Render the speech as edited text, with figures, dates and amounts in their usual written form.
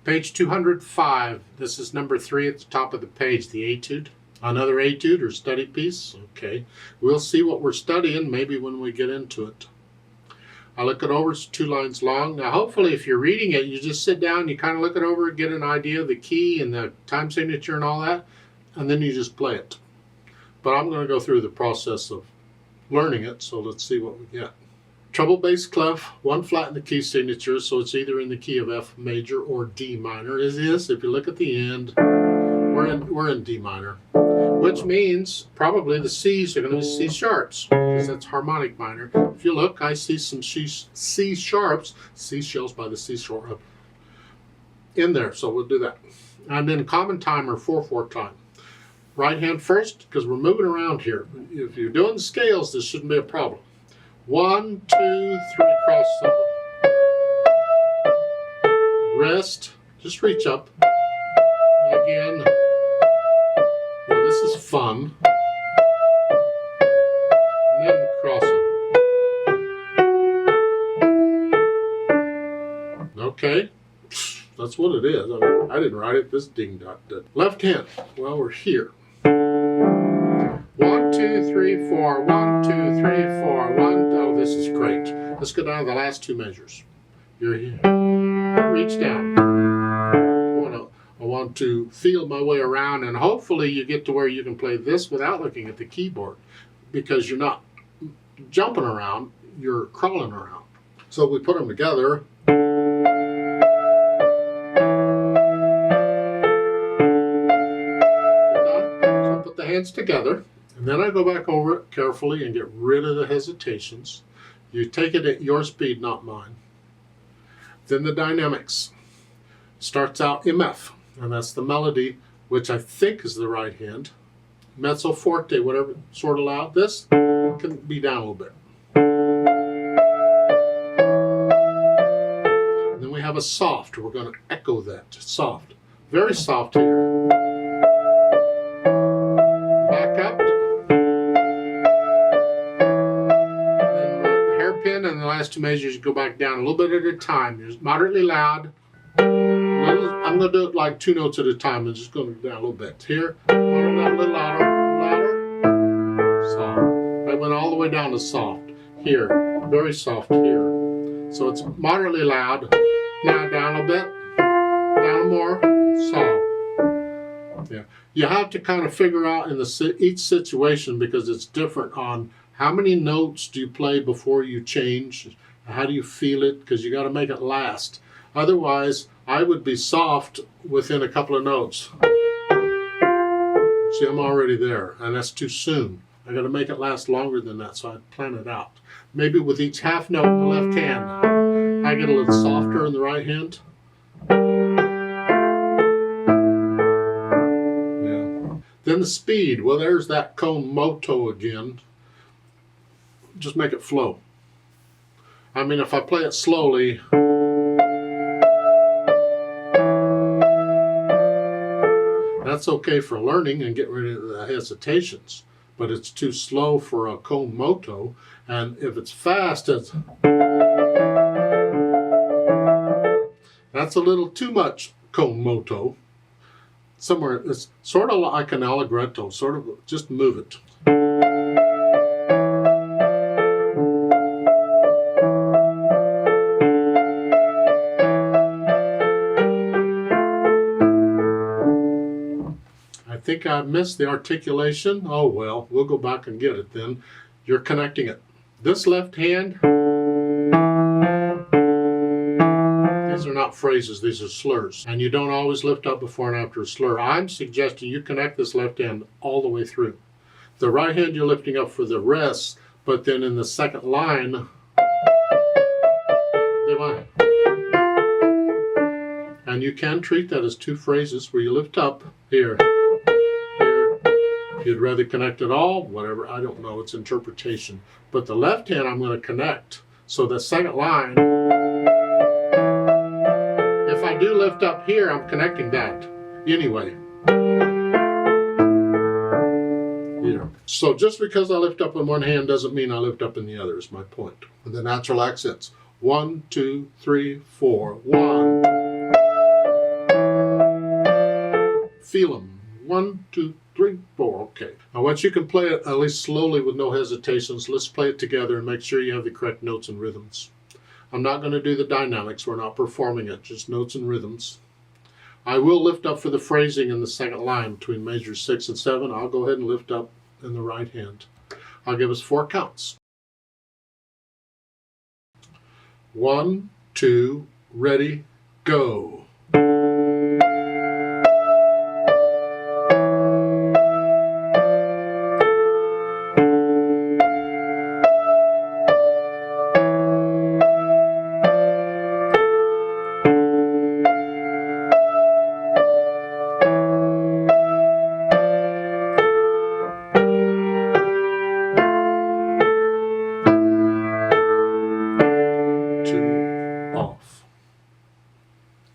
Page 205. This is number 3 at the top of the page, the Etude. Another Etude or study piece. Okay. We'll see what we're studying maybe when we get into it. I look it over. It's 2 lines long. Now, hopefully, if you're reading it, you just sit down, you kind of look it over, get an idea of the key and the time signature and all that, and then you just play it. But I'm going to go through the process of learning it, so let's see what we get. Treble bass clef, 1 flat in the key signature, so it's either in the key of F major or D minor. It is, if you look at the end, we're in D minor, which means probably the C's are going to be C sharps, because that's harmonic minor. If you look, I see some C sharps, C shells by the C sharp in there, so we'll do that. And then common time or 4/4 time. Right hand first, because we're moving around here. If you're doing the scales, this shouldn't be a problem. 1, 2, 3, cross 7. Rest, just reach up. Again. Well, this is fun. And then cross them. Okay, that's what it is. I mean, I didn't write it, this ding dot did. Left hand, well, we're here. 1, 2, 3, 4, 1, 2, 3, 4, 1. Oh, this is great. Let's go down to the last 2 measures. You're here. Reach down. I want to feel my way around, and hopefully you get to where you can play this without looking at the keyboard, because you're not jumping around, you're crawling around. So we put them together. So I put the hands together. And then I go back over it carefully and get rid of the hesitations. You take it at your speed, not mine. Then the dynamics. Starts out MF, and that's the melody, which I think is the right hand. Mezzo forte, whatever, sort of loud. This can be down a little bit. And then we have a soft. We're going to echo that. Soft. Very soft here. Back up. And the last 2 measures, you go back down a little bit at a time. You're moderately loud. I'm going to do it like 2 notes at a time. I'm just going to go down a little bit. Here, a little louder, soft. I went all the way down to soft. Here, very soft here. So it's moderately loud. Now down a bit, down more, soft. Yeah, you have to kind of figure out in each situation, because it's different on how many notes do you play before you change? How do you feel it? Because you got to make it last. Otherwise, I would be soft within a couple of notes. See, I'm already there, and that's too soon. I got to make it last longer than that, so I plan it out. Maybe with each half note in the left hand, I get a little softer in the right hand. Yeah. Then the speed. Well, there's that con moto again. Just make it flow. I mean, if I play it slowly, that's okay for learning and get rid of the hesitations, but it's too slow for a con moto, and if it's fast, that's a little too much con moto. Somewhere, it's sort of like an allegretto, sort of just move it. I think I missed the articulation. Oh well, we'll go back and get it then. You're connecting it. This left hand, these are not phrases, these are slurs. And you don't always lift up before and after a slur. I'm suggesting you connect this left hand all the way through. The right hand you're lifting up for the rest, but then in the second line, and you can treat that as 2 phrases where you lift up here. If you'd rather connect it all, whatever, I don't know, it's interpretation. But the left hand I'm going to connect. So the second line, if I do lift up here, I'm connecting that anyway. Yeah. So just because I lift up in one hand doesn't mean I lift up in the other, is my point. The natural accents. 1, 2, 3, 4. 1. feel them. 1, 2, 3, 4. Okay. Now once you can play it at least slowly with no hesitations, let's play it together and make sure you have the correct notes and rhythms. I'm not going to do the dynamics. We're not performing it, just notes and rhythms. I will lift up for the phrasing in the second line between measures 6 and 7. I'll go ahead and lift up in the right hand. I'll give us 4 counts. 1, 2, ready, go.